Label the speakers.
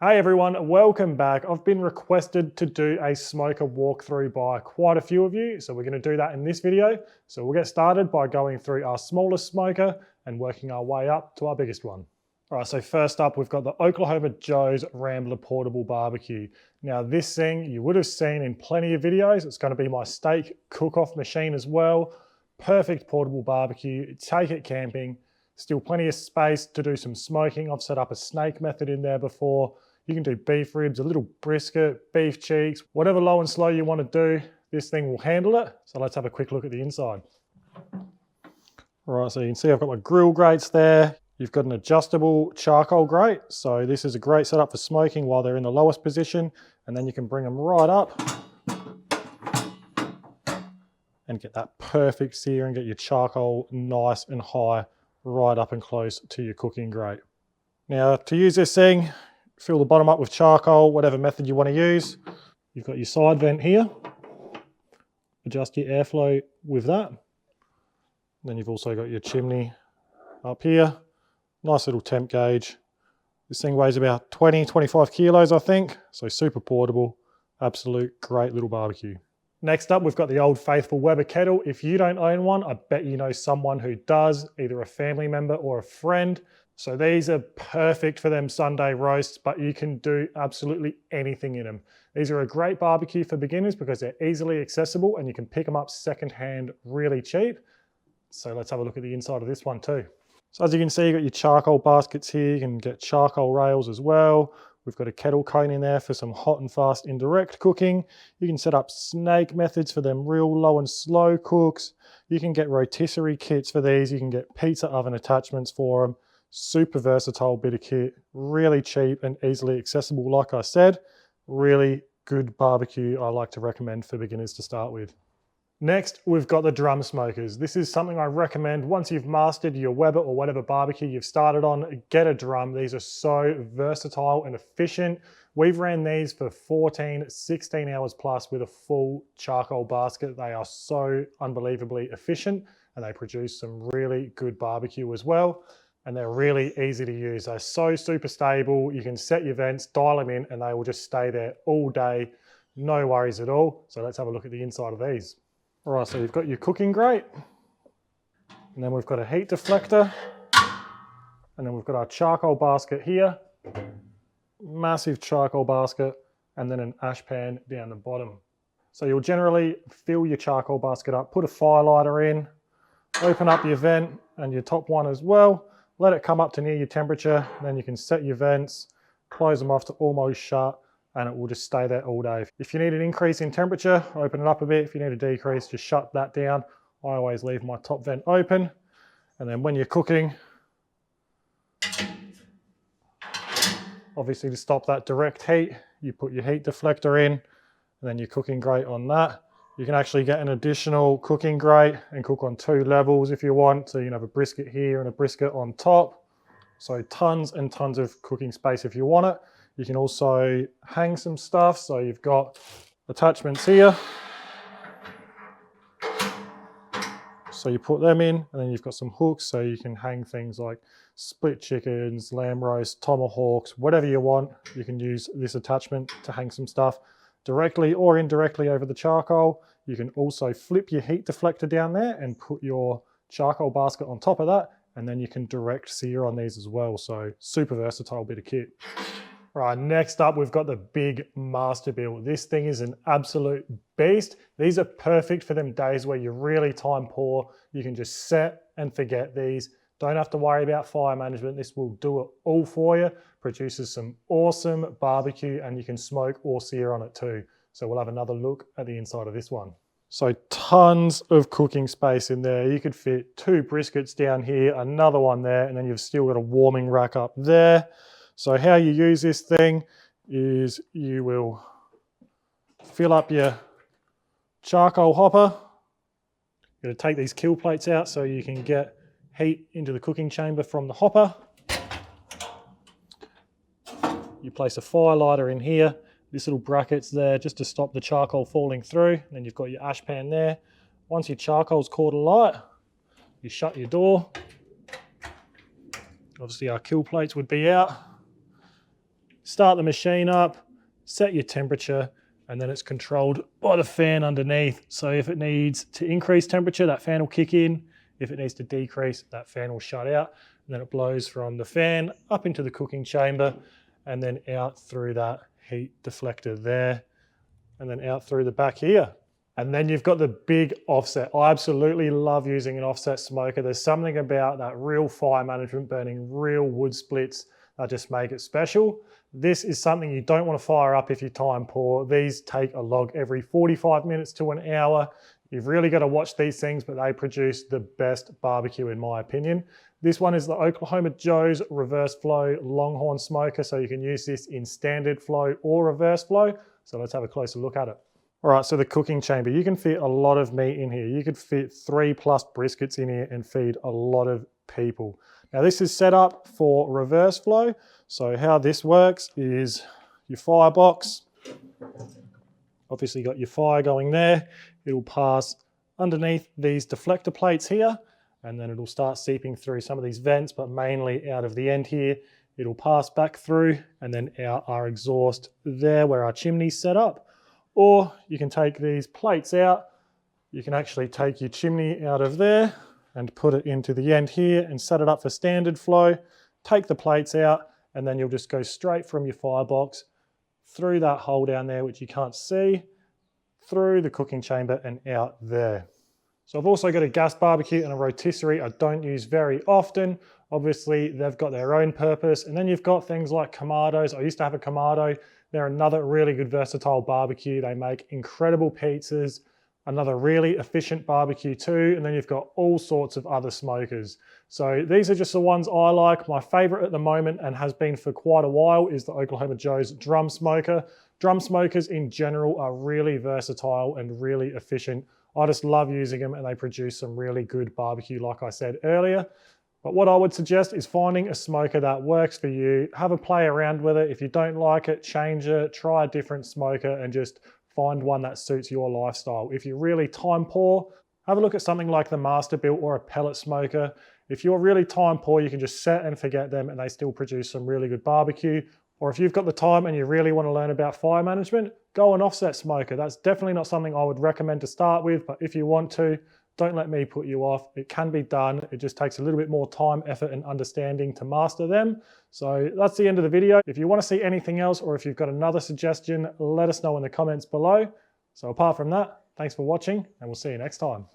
Speaker 1: Hey everyone, welcome back. I've been requested to do a smoker walkthrough by quite a few of you, so we're going to do that in this video. So we'll get started by going through our smallest smoker and working our way up to our biggest one. All right, so first up, we've got the Oklahoma Joe's Rambler Portable Barbecue. Now this thing you would have seen in plenty of videos. It's going to be my steak cook-off machine as well. Perfect portable barbecue, take it camping. Still plenty of space to do some smoking. I've set up a snake method in there before. You can do beef ribs, a little brisket, beef cheeks, whatever low and slow you want to do, this thing will handle it. So let's have a quick look at the inside. All right, so you can see I've got my grill grates there. You've got an adjustable charcoal grate. So this is a great setup for smoking while they're in the lowest position. And then you can bring them right up and get that perfect sear and get your charcoal nice and high right up and close to your cooking grate. Now to use this thing, fill the bottom up with charcoal, whatever method you want to use. You've got your side vent here. Adjust your airflow with that. Then you've also got your chimney up here. Nice little temp gauge. This thing weighs about 20-25 kilos, I think. So super portable, absolute great little barbecue. Next up, we've got the old faithful Weber kettle. If you don't own one, I bet you know someone who does, either a family member or a friend. So these are perfect for them Sunday roasts, but you can do absolutely anything in them. These are a great barbecue for beginners because they're easily accessible and you can pick them up secondhand really cheap. So let's have a look at the inside of this one too. So as you can see, you've got your charcoal baskets here. You can get charcoal rails as well. We've got a kettle cone in there for some hot and fast indirect cooking. You can set up snake methods for them real low and slow cooks. You can get rotisserie kits for these. You can get pizza oven attachments for them. Super versatile bit of kit, really cheap and easily accessible. Like I said, really good barbecue I like to recommend for beginners to start with. Next, we've got the drum smokers. This is something I recommend once you've mastered your Weber or whatever barbecue you've started on, get a drum. These are so versatile and efficient. We've ran these for 14, 16 hours plus with a full charcoal basket. They are so unbelievably efficient and they produce some really good barbecue as well. And they're really easy to use. They're so super stable. You can set your vents, dial them in, and they will just stay there all day. No worries at all. So let's have a look at the inside of these. All right, so you've got your cooking grate, and then we've got a heat deflector, and then we've got our charcoal basket here, massive charcoal basket, and then an ash pan down the bottom. So you'll generally fill your charcoal basket up, put a fire lighter in, open up your vent and your top one as well. Let it come up to near your temperature, then you can set your vents, close them off to almost shut, and it will just stay there all day. If you need an increase in temperature, open it up a bit. If you need a decrease, just shut that down. I always leave my top vent open. And then when you're cooking, obviously to stop that direct heat, you put your heat deflector in, and then your cooking grate on that. You can actually get an additional cooking grate and cook on 2 levels if you want. So you can have a brisket here and a brisket on top. So tons and tons of cooking space if you want it. You can also hang some stuff. So you've got attachments here. So you put them in and then you've got some hooks so you can hang things like split chickens, lamb roast, tomahawks, whatever you want. You can use this attachment to hang some stuff directly or indirectly over the charcoal. You can also flip your heat deflector down there and put your charcoal basket on top of that, and then you can direct sear on these as well. So super versatile bit of kit. All right, next up, we've got the big master build. This thing is an absolute beast. These are perfect for them days where you're really time poor. You can just set and forget these. Don't have to worry about fire management. This will do it all for you. Produces some awesome barbecue and you can smoke or sear on it too. So we'll have another look at the inside of this one. So tons of cooking space in there. You could fit 2 briskets down here, another one there, and then you've still got a warming rack up there. So how you use this thing is you will fill up your charcoal hopper. You're going to take these kill plates out so you can get heat into the cooking chamber from the hopper. You place a fire lighter in here. This little bracket's there just to stop the charcoal falling through. And then you've got your ash pan there. Once your charcoal's caught alight, you shut your door. Obviously our kill plates would be out. start the machine up, set your temperature, and then it's controlled by the fan underneath. So if it needs to increase temperature, that fan will kick in. If it needs to decrease, that fan will shut out. And then it blows from the fan up into the cooking chamber and then out through that heat deflector there and then out through the back here. And then you've got the big offset. I absolutely love using an offset smoker. There's something about that real fire management, burning real wood splits that just make it special. This is something you don't want to fire up if you're time poor. These take a log every 45 minutes to an hour. You've really got to watch these things, but they produce the best barbecue in my opinion. This one is the Oklahoma Joe's reverse flow Longhorn smoker, so you can use this in standard flow or reverse flow. So let's have a closer look at it. All right, so the cooking chamber, you can fit a lot of meat in here. You could fit 3+ briskets in here and feed a lot of people. Now this is set up for reverse flow. So how this works is your firebox, obviously got your fire going there. It'll pass underneath these deflector plates here, and then it'll start seeping through some of these vents, but mainly out of the end here. It'll pass back through and then out our exhaust there where our chimney's set up. Or you can take these plates out. You can actually take your chimney out of there and put it into the end here and set it up for standard flow. Take the plates out and then you'll just go straight from your firebox through that hole down there, which you can't see, through the cooking chamber and out there. So I've also got a gas barbecue and a rotisserie I don't use very often. Obviously they've got their own purpose. And then you've got things like Kamados. I used to have a Kamado. They're another really good versatile barbecue. They make incredible pizzas, another really efficient barbecue too. And then you've got all sorts of other smokers. So these are just the ones I like. My favorite at the moment and has been for quite a while is the Oklahoma Joe's drum smoker. Drum smokers in general are really versatile and really efficient. I just love using them and they produce some really good barbecue like I said earlier. But what I would suggest is finding a smoker that works for you. Have a play around with it. If you don't like it, change it, try a different smoker and just find one that suits your lifestyle. If you're really time poor, have a look at something like the Masterbuilt or a pellet smoker. If you're really time poor, you can just set and forget them and they still produce some really good barbecue. Or if you've got the time and you really want to learn about fire management, go an offset smoker. That's definitely not something I would recommend to start with, but if you want to, don't let me put you off. It can be done. It just takes a little bit more time, effort, and understanding to master them. So that's the end of the video. If you want to see anything else or if you've got another suggestion, let us know in the comments below. So apart from that, thanks for watching and we'll see you next time.